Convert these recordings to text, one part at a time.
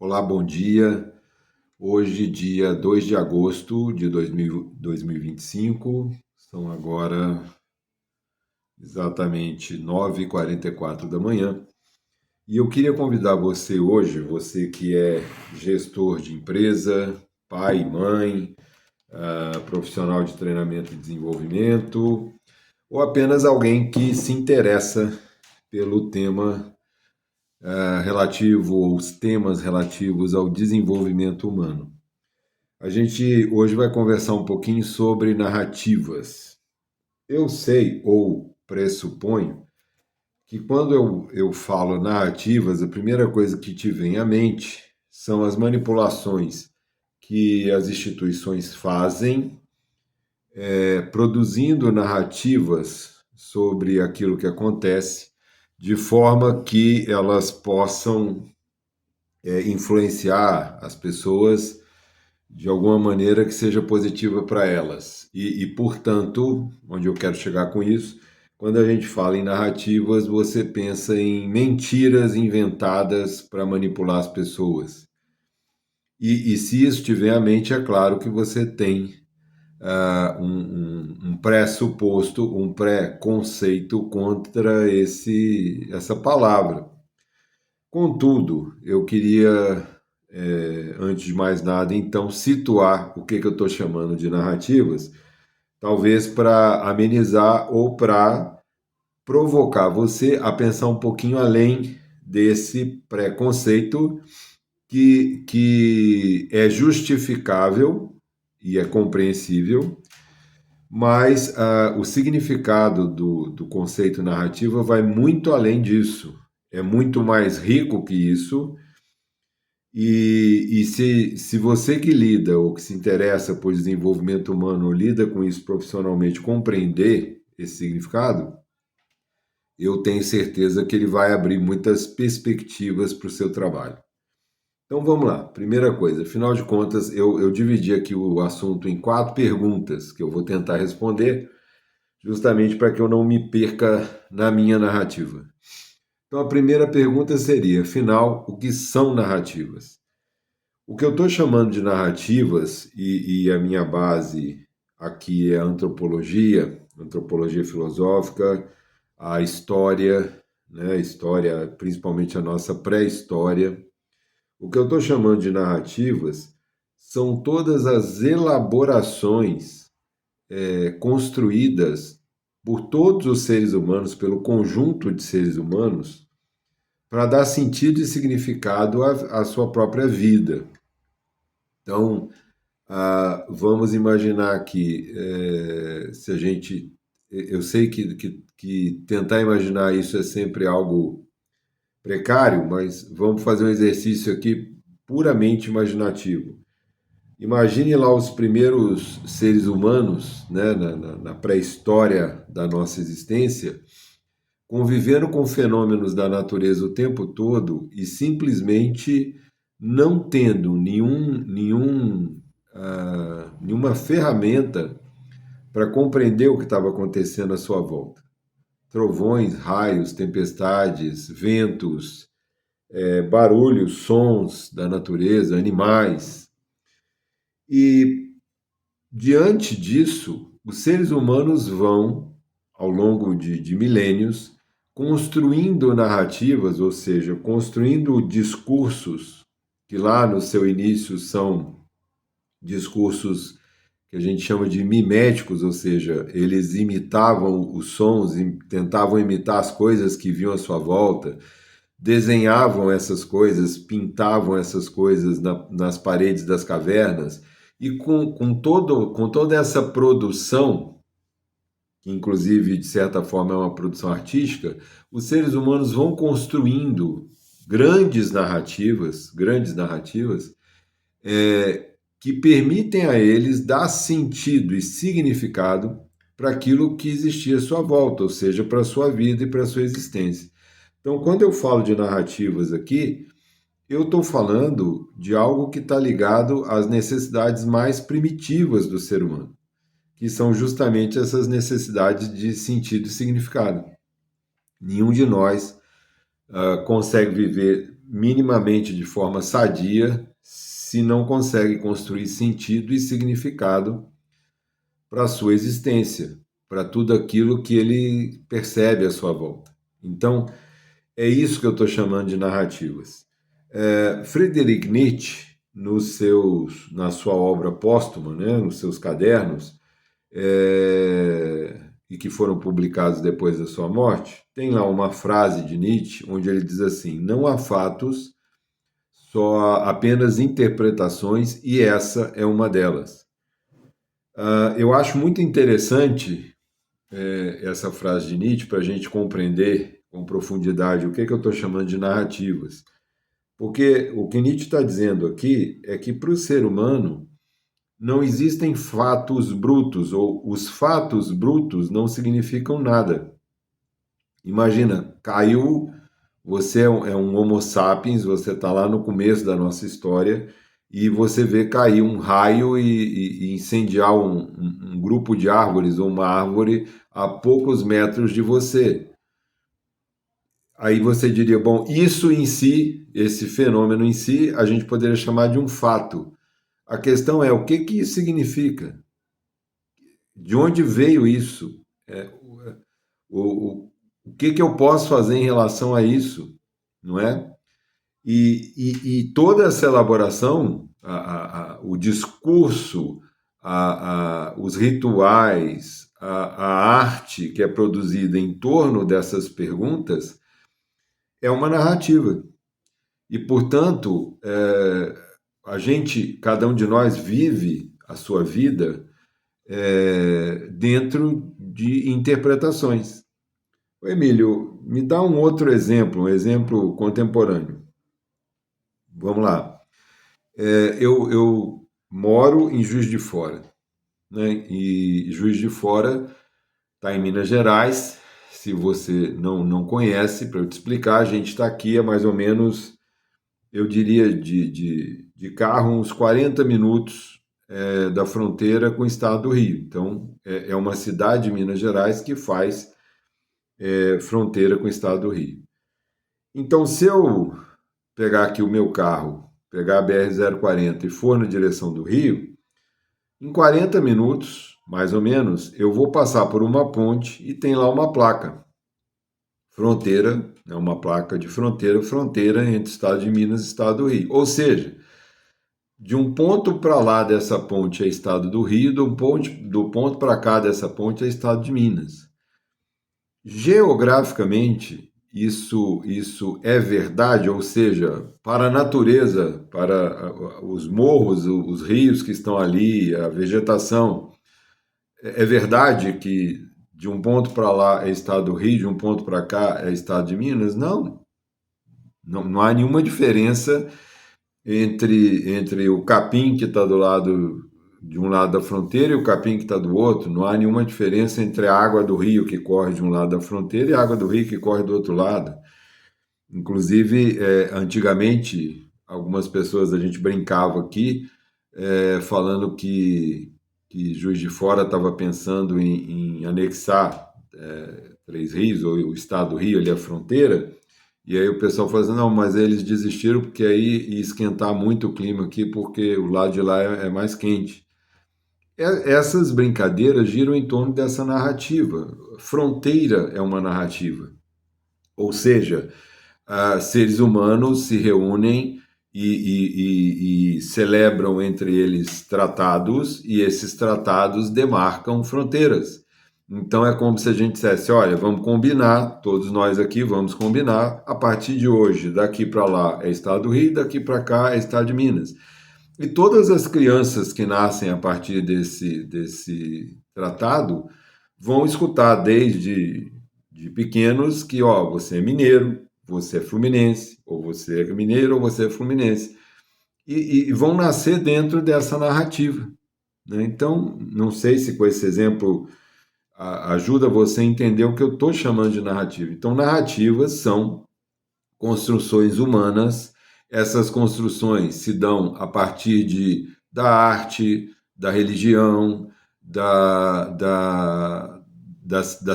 Olá, bom dia. Hoje, dia 2 de agosto de 2025, são agora exatamente 9h44 da manhã. E eu queria convidar você hoje, você que é gestor de empresa, pai, mãe, profissional de treinamento e desenvolvimento, ou apenas alguém que se interessa pelo tema relativo, os temas relativos ao desenvolvimento humano. A gente hoje vai conversar um pouquinho sobre narrativas. Eu sei ou pressuponho que quando eu falo narrativas, a primeira coisa que te vem à mente são as manipulações que as instituições fazem, produzindo narrativas sobre aquilo que acontece, de forma que elas possam influenciar as pessoas de alguma maneira que seja positiva para elas. Portanto, onde eu quero chegar com isso, quando a gente fala em narrativas, você pensa em mentiras inventadas para manipular as pessoas. E se isso tiver à mente, é claro que você tem um pressuposto, um pré-conceito contra essa palavra. Contudo, eu queria, antes de mais nada, então, situar o que eu estou chamando de narrativas, talvez para amenizar ou para provocar você a pensar um pouquinho além desse preconceito que é justificável e é compreensível, mas o significado do conceito narrativa vai muito além disso. É muito mais rico que isso. E se você que lida ou que se interessa por desenvolvimento humano, ou lida com isso profissionalmente, compreender esse significado, eu tenho certeza que ele vai abrir muitas perspectivas para o seu trabalho. Então vamos lá, primeira coisa, afinal de contas, eu dividi aqui o assunto em 4 perguntas que eu vou tentar responder, justamente para que eu não me perca na minha narrativa. Então a primeira pergunta seria, afinal, o que são narrativas? O que eu estou chamando de narrativas, e a minha base aqui é a antropologia filosófica, a história, né, história, principalmente a nossa pré-história. O que eu estou chamando de narrativas são todas as elaborações construídas por todos os seres humanos, pelo conjunto de seres humanos, para dar sentido e significado à sua própria vida. Então, vamos imaginar que se a gente. Eu sei que tentar imaginar isso é sempre algo precário, mas vamos fazer um exercício aqui puramente imaginativo. Imagine lá os primeiros seres humanos, né, na pré-história da nossa existência, convivendo com fenômenos da natureza o tempo todo e simplesmente não tendo nenhuma ferramenta para compreender o que estava acontecendo à sua volta. Trovões, raios, tempestades, ventos, barulhos, sons da natureza, animais. E diante disso, os seres humanos vão, ao longo de milênios, construindo narrativas, ou seja, construindo discursos que lá no seu início são discursos que a gente chama de miméticos, ou seja, eles imitavam os sons, tentavam imitar as coisas que viam à sua volta, desenhavam essas coisas, pintavam essas coisas nas paredes das cavernas, e com toda essa produção, que inclusive de certa forma é uma produção artística, os seres humanos vão construindo grandes narrativas, que permitem a eles dar sentido e significado para aquilo que existia à sua volta, ou seja, para a sua vida e para a sua existência. Então, quando eu falo de narrativas aqui, eu estou falando de algo que está ligado às necessidades mais primitivas do ser humano, que são justamente essas necessidades de sentido e significado. Nenhum de nós consegue viver minimamente de forma sadia se não consegue construir sentido e significado para a sua existência, para tudo aquilo que ele percebe à sua volta. Então, é isso que eu estou chamando de narrativas. Friedrich Nietzsche, na sua obra póstuma, né, nos seus cadernos, e que foram publicados depois da sua morte, tem lá uma frase de Nietzsche onde ele diz assim: não há fatos, só há apenas interpretações, e essa é uma delas. Eu acho muito interessante essa frase de Nietzsche para a gente compreender com profundidade o que eu estou chamando de narrativas. Porque o que Nietzsche está dizendo aqui é que para o ser humano não existem fatos brutos, ou os fatos brutos não significam nada. Imagina, caiu, você é um Homo sapiens, você está lá no começo da nossa história, e você vê cair um raio e incendiar um grupo de árvores ou uma árvore a poucos metros de você. Aí você diria, bom, isso em si, esse fenômeno em si, a gente poderia chamar de um fato. A questão é o que isso significa? De onde veio isso? O que eu posso fazer em relação a isso? Não é? E toda essa elaboração, o discurso, os rituais, a arte que é produzida em torno dessas perguntas é uma narrativa. E, portanto, a gente, cada um de nós vive a sua vida dentro de interpretações. Emílio, me dá um outro exemplo, um exemplo contemporâneo. Vamos lá. Eu moro em Juiz de Fora, né? E Juiz de Fora está em Minas Gerais. Se você não conhece, para eu te explicar, a gente está aqui a mais ou menos, eu diria, de carro, uns 40 minutos da fronteira com o estado do Rio. Então, é uma cidade de Minas Gerais que faz fronteira com o estado do Rio. Então, se eu pegar aqui o meu carro, pegar a BR-040 e for na direção do Rio, em 40 minutos, mais ou menos, eu vou passar por uma ponte e tem lá uma placa. Fronteira, é uma placa de fronteira, fronteira entre o estado de Minas e o estado do Rio. Ou seja, de um ponto para lá dessa ponte é estado do Rio, do ponto para cá dessa ponte é estado de Minas. Geograficamente, isso é verdade, ou seja, para a natureza, para os morros, os rios que estão ali, a vegetação, é verdade que de um ponto para lá é estado do Rio, de um ponto para cá é estado de Minas? Não há nenhuma diferença entre o capim que está do lado de um lado da fronteira e o capim que está do outro. Não há nenhuma diferença entre a água do rio que corre de um lado da fronteira e a água do rio que corre do outro lado. Inclusive, antigamente, algumas pessoas, a gente brincava aqui, falando que Juiz de Fora estava pensando em anexar Três Rios, ou o estado do Rio, ali a fronteira, e aí o pessoal falou assim, não, mas eles desistiram porque aí ia esquentar muito o clima aqui, porque o lado de lá é mais quente. Essas brincadeiras giram em torno dessa narrativa. Fronteira é uma narrativa. Ou seja, seres humanos se reúnem e celebram entre eles tratados, e esses tratados demarcam fronteiras. Então é como se a gente dissesse, olha, vamos combinar, todos nós aqui vamos combinar, a partir de hoje, daqui para lá é estado do Rio, daqui para cá é estado de Minas. E todas as crianças que nascem a partir desse tratado vão escutar desde de pequenos que, ó, você é mineiro, você é fluminense, ou você é mineiro ou você é fluminense. E vão nascer dentro dessa narrativa, né? Então, não sei se com esse exemplo ajuda você a entender o que eu estou chamando de narrativa. Então, narrativas são construções humanas. Essas construções se dão a partir da arte, da religião, das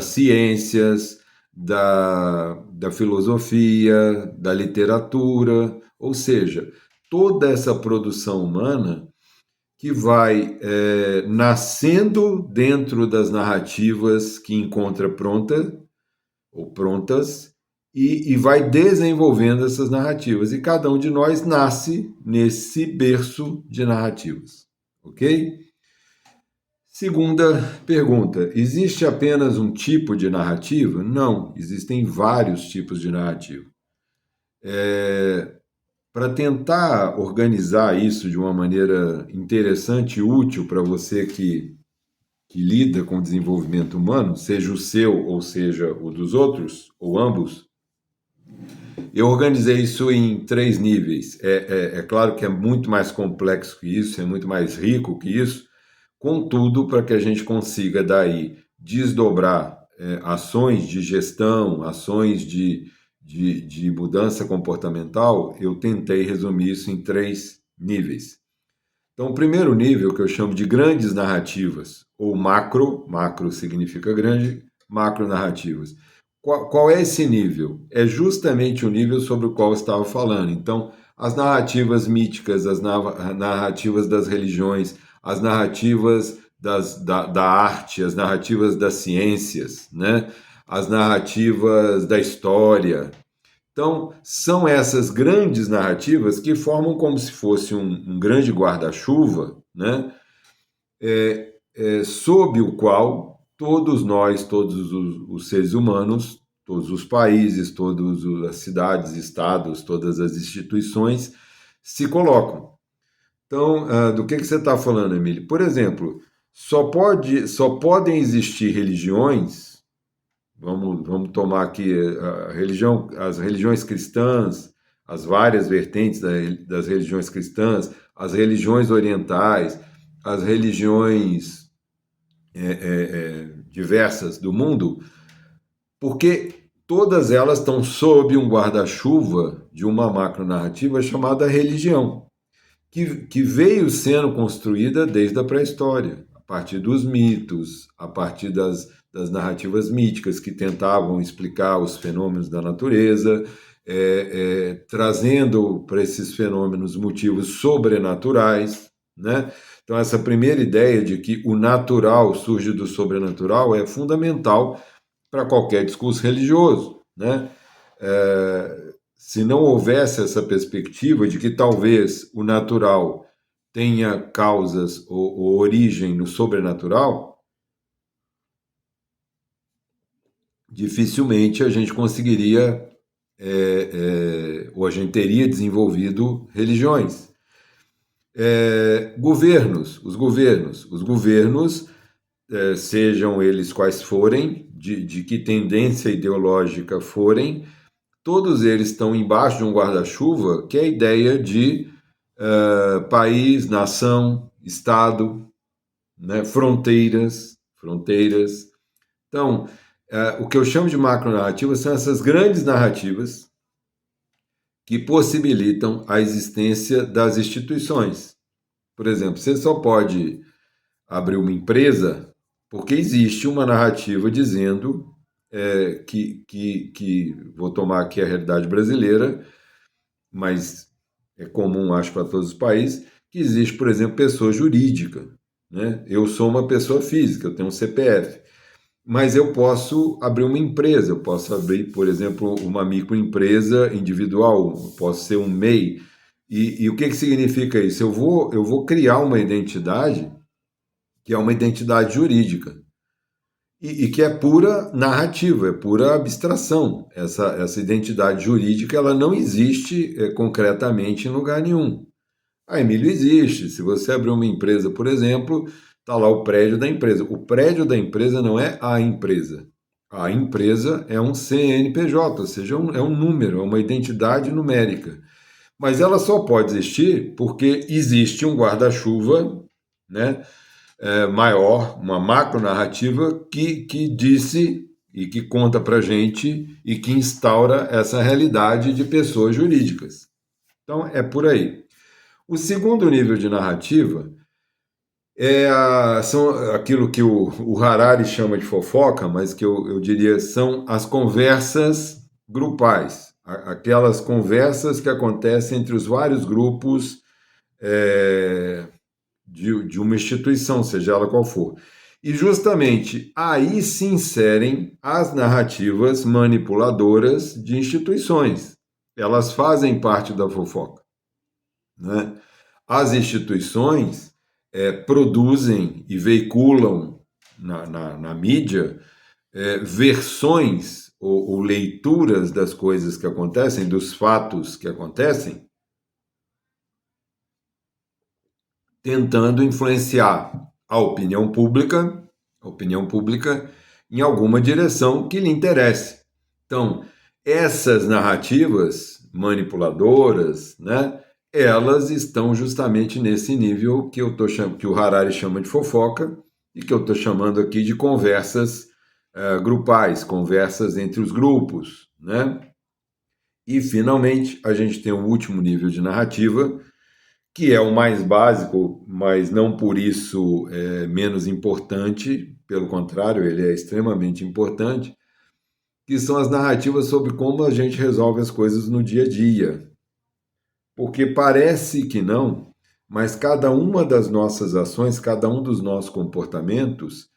ciências, da filosofia, da literatura, ou seja, toda essa produção humana que vai nascendo dentro das narrativas que encontra pronta ou prontas e vai desenvolvendo essas narrativas. E cada um de nós nasce nesse berço de narrativas, ok? Segunda pergunta: existe apenas um tipo de narrativa? Não, existem vários tipos de narrativa. Para tentar organizar isso de uma maneira interessante e útil para você que lida com o desenvolvimento humano, seja o seu ou seja o dos outros, ou ambos, eu organizei isso em 3 níveis. É claro que é muito mais complexo que isso, é muito mais rico que isso, contudo, para que a gente consiga daí desdobrar ações de gestão, ações de mudança comportamental, eu tentei resumir isso em 3 níveis. Então, o primeiro nível, que eu chamo de grandes narrativas, ou macro significa grande, macro narrativas. Qual é esse nível? É justamente o nível sobre o qual eu estava falando. Então, as narrativas míticas, as narrativas das religiões, as narrativas da arte, as narrativas das ciências, né? As narrativas da história. Então, são essas grandes narrativas que formam como se fosse um grande guarda-chuva, né? Sob o qual todos nós, todos os seres humanos, todos os países, todas as cidades, estados, todas as instituições se colocam. Então, do que você está falando, Emílio? Por exemplo, só podem existir religiões. Vamos tomar aqui as religiões cristãs, as várias vertentes das religiões cristãs, as religiões orientais, as religiões diversas do mundo, porque todas elas estão sob um guarda-chuva de uma macronarrativa chamada religião, que veio sendo construída desde a pré-história, a partir dos mitos, a partir das narrativas míticas que tentavam explicar os fenômenos da natureza, trazendo para esses fenômenos motivos sobrenaturais, né? Então, essa primeira ideia de que o natural surge do sobrenatural é fundamental para qualquer discurso religioso, né? Se não houvesse essa perspectiva de que talvez o natural tenha causas ou origem no sobrenatural, dificilmente a gente conseguiria, ou a gente teria desenvolvido religiões. Os governos, sejam eles quais forem, de que tendência ideológica forem, todos eles estão embaixo de um guarda-chuva, que é a ideia de país, nação, Estado, né, fronteiras. Então, o que eu chamo de macronarrativas são essas grandes narrativas que possibilitam a existência das instituições. Por exemplo, você só pode abrir uma empresa porque existe uma narrativa dizendo que vou tomar aqui a realidade brasileira, mas é comum, acho, para todos os países, que existe, por exemplo, pessoa jurídica, né? Eu sou uma pessoa física, eu tenho um CPF, mas eu posso abrir uma empresa, eu posso abrir, por exemplo, uma microempresa individual, eu posso ser um MEI. E o que significa isso? Eu vou criar uma identidade que é uma identidade jurídica e que é pura narrativa, é pura abstração. Essa identidade jurídica ela não existe concretamente em lugar nenhum. A Emílio existe. Se você abrir uma empresa, por exemplo, está lá o prédio da empresa. O prédio da empresa não é a empresa. A empresa é um CNPJ, ou seja, é um número, é uma identidade numérica. Mas ela só pode existir porque existe um guarda-chuva, né, maior, uma macronarrativa que disse e que conta para a gente e que instaura essa realidade de pessoas jurídicas. Então, é por aí. O segundo nível de narrativa São aquilo que o Harari chama de fofoca, mas que eu diria são as conversas grupais, aquelas conversas que acontecem entre os vários grupos é, de uma instituição, seja ela qual for. E justamente aí se inserem as narrativas manipuladoras de instituições. Elas fazem parte da fofoca, né? As instituições produzem e veiculam na mídia versões ou leituras das coisas que acontecem, dos fatos que acontecem, tentando influenciar a opinião pública em alguma direção que lhe interesse. Então, essas narrativas manipuladoras, né, elas estão justamente nesse nível que que o Harari chama de fofoca e que eu estou chamando aqui de conversas grupais, conversas entre os grupos, né? E finalmente a gente tem o último nível de narrativa, que é o mais básico, mas não por isso menos importante, pelo contrário, ele é extremamente importante, que são as narrativas sobre como a gente resolve as coisas no dia a dia. Porque parece que não, mas cada uma das nossas ações, cada um dos nossos comportamentos,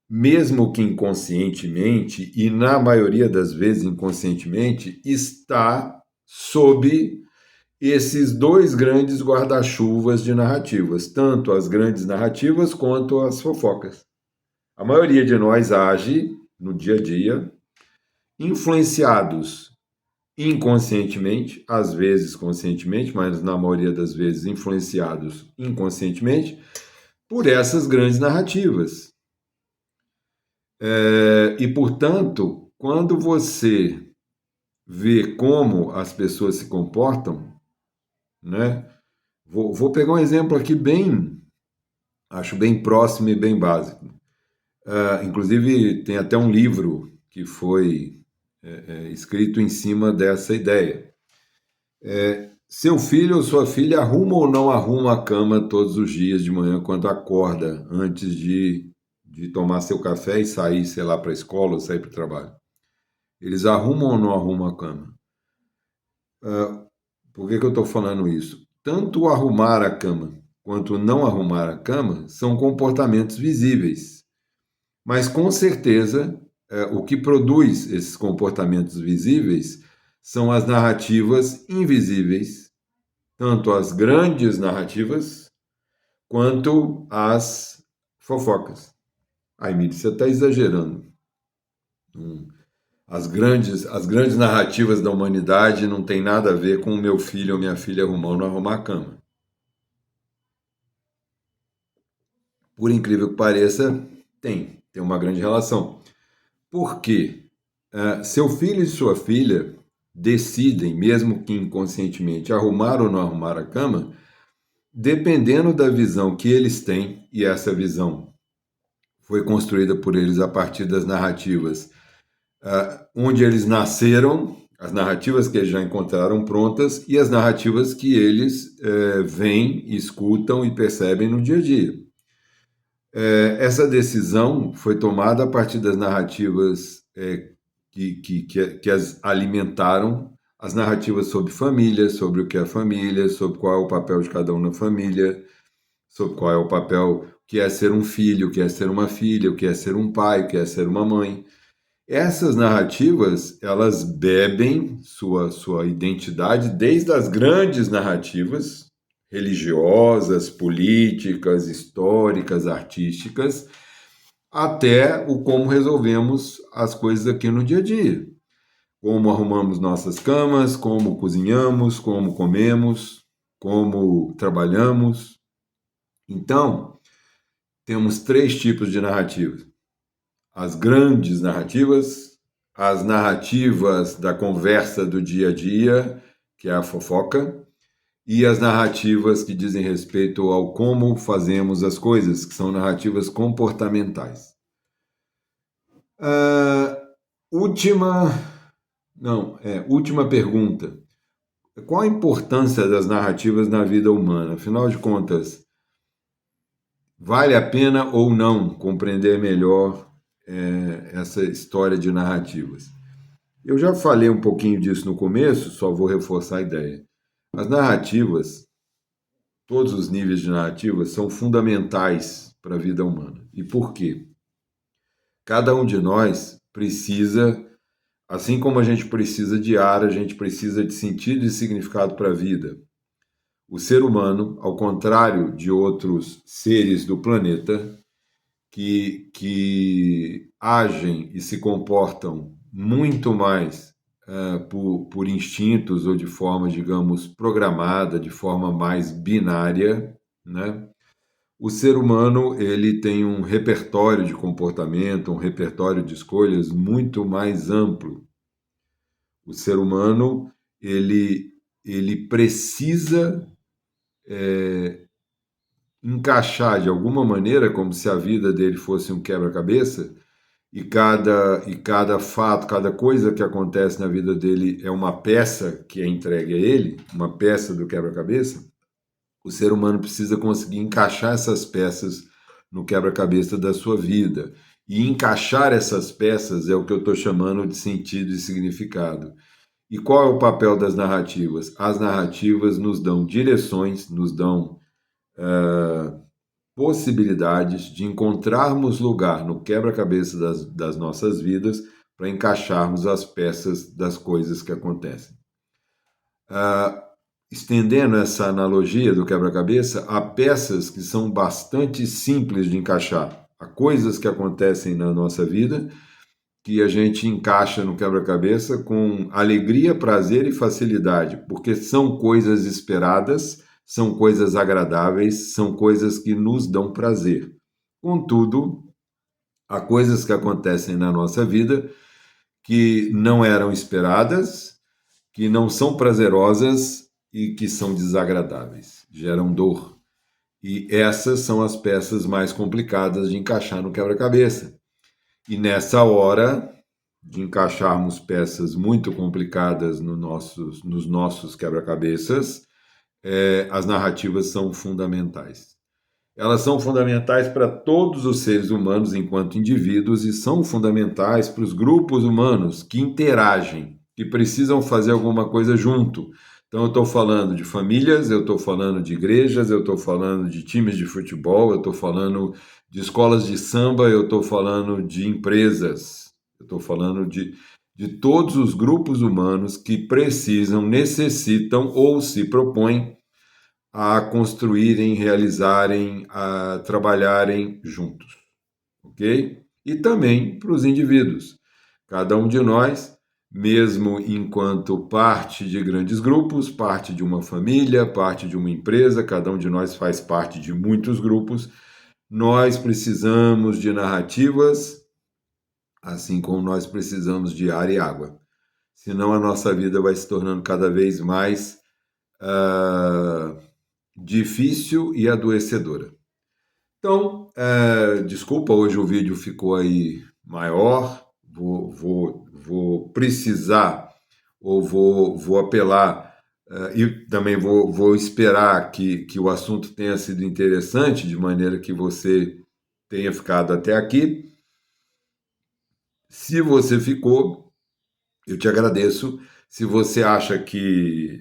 mesmo que inconscientemente, e na maioria das vezes inconscientemente, está sob esses dois grandes guarda-chuvas de narrativas, tanto as grandes narrativas quanto as fofocas. A maioria de nós age no dia a dia influenciados inconscientemente, às vezes conscientemente, mas na maioria das vezes influenciados inconscientemente por essas grandes narrativas. E, portanto, quando você vê como as pessoas se comportam, né? Vou pegar um exemplo aqui acho bem próximo e bem básico. Inclusive, tem até um livro que foi escrito em cima dessa ideia. Seu filho ou sua filha arruma ou não arruma a cama todos os dias de manhã quando acorda, antes de tomar seu café e sair, sei lá, para a escola ou sair para o trabalho? Eles arrumam ou não arrumam a cama? Por que eu estou falando isso? Tanto arrumar a cama quanto não arrumar a cama são comportamentos visíveis. Mas com certeza, o que produz esses comportamentos visíveis são as narrativas invisíveis, tanto as grandes narrativas quanto as fofocas. Ai, Emílio, você está exagerando. As grandes narrativas da humanidade não tem nada a ver com o meu filho ou minha filha arrumar ou não arrumar a cama. Por incrível que pareça, tem uma grande relação. Por quê? Seu filho e sua filha decidem, mesmo que inconscientemente, arrumar ou não arrumar a cama, dependendo da visão que eles têm, e essa visão foi construída por eles a partir das narrativas onde eles nasceram, as narrativas que eles já encontraram prontas e as narrativas que eles veem, escutam e percebem no dia a dia. Essa decisão foi tomada a partir das narrativas que as alimentaram, as narrativas sobre família, sobre o que é família, sobre qual é o papel de cada um na família, sobre qual é o papel que é ser um filho, o que é ser uma filha, o que é ser um pai, o que é ser uma mãe. Essas narrativas, elas bebem sua identidade desde as grandes narrativas religiosas, políticas, históricas, artísticas, até o como resolvemos as coisas aqui no dia a dia. Como arrumamos nossas camas, como cozinhamos, como comemos, como trabalhamos. Então, temos três tipos de narrativas: as grandes narrativas, as narrativas da conversa do dia a dia, que é a fofoca, e as narrativas que dizem respeito ao como fazemos as coisas, que são narrativas comportamentais. Última pergunta. Qual a importância das narrativas na vida humana? Afinal de contas, Vale a pena ou não compreender melhor essa história de narrativas? Eu já falei um pouquinho disso no começo, só vou reforçar a ideia. As narrativas, todos os níveis de narrativas, são fundamentais para a vida humana. E por quê? Cada um de nós precisa, assim como a gente precisa de ar, a gente precisa de sentido e significado para a vida. O ser humano, ao contrário de outros seres do planeta, que agem e se comportam muito mais por instintos ou de forma, digamos, programada, de forma mais binária, né? O ser humano ele tem um repertório de comportamento, um repertório de escolhas muito mais amplo. O ser humano ele precisa encaixar de alguma maneira, como se a vida dele fosse um quebra-cabeça, e cada fato, cada coisa que acontece na vida dele é uma peça que é entregue a ele, uma peça do quebra-cabeça. O ser humano precisa conseguir encaixar essas peças no quebra-cabeça da sua vida. E encaixar essas peças é o que eu estou chamando de sentido e significado. E qual é o papel das narrativas? As narrativas nos dão direções, nos dão possibilidades de encontrarmos lugar no quebra-cabeça das nossas vidas para encaixarmos as peças das coisas que acontecem. Estendendo essa analogia do quebra-cabeça, há peças que são bastante simples de encaixar. Há coisas que acontecem na nossa vida que a gente encaixa no quebra-cabeça com alegria, prazer e facilidade, porque são coisas esperadas, são coisas agradáveis, são coisas que nos dão prazer. Contudo, há coisas que acontecem na nossa vida que não eram esperadas, que não são prazerosas e que são desagradáveis, geram dor. E essas são as peças mais complicadas de encaixar no quebra-cabeça. E nessa hora de encaixarmos peças muito complicadas nos nossos quebra-cabeças, as narrativas são fundamentais. Elas são fundamentais para todos os seres humanos enquanto indivíduos e são fundamentais para os grupos humanos que interagem, que precisam fazer alguma coisa junto. Então, eu estou falando de famílias, eu estou falando de igrejas, eu estou falando de times de futebol, eu estou falando de escolas de samba, eu estou falando de empresas, eu estou falando de todos os grupos humanos que precisam, necessitam ou se propõem a construírem, realizarem, a trabalharem juntos, ok? E também para os indivíduos. Cada um de nós, mesmo enquanto parte de grandes grupos, parte de uma família, parte de uma empresa, cada um de nós faz parte de muitos grupos, nós precisamos de narrativas, assim como nós precisamos de ar e água. Senão a nossa vida vai se tornando cada vez mais difícil e adoecedora. Então, desculpa, hoje o vídeo ficou aí maior, vou precisar ou vou apelar e também vou esperar que o assunto tenha sido interessante, de maneira que você tenha ficado até aqui. Se você ficou, eu te agradeço. Se você acha que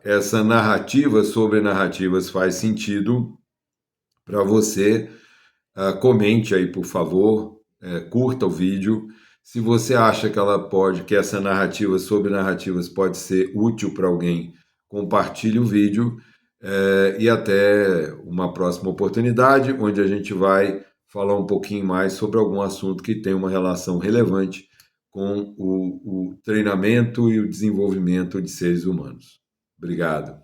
essa narrativa sobre narrativas faz sentido para você, comente aí, por favor, curta o vídeo. Se você acha que essa narrativa sobre narrativas pode ser útil para alguém, compartilhe o vídeo e até uma próxima oportunidade, onde a gente vai falar um pouquinho mais sobre algum assunto que tem uma relação relevante com o treinamento e o desenvolvimento de seres humanos. Obrigado.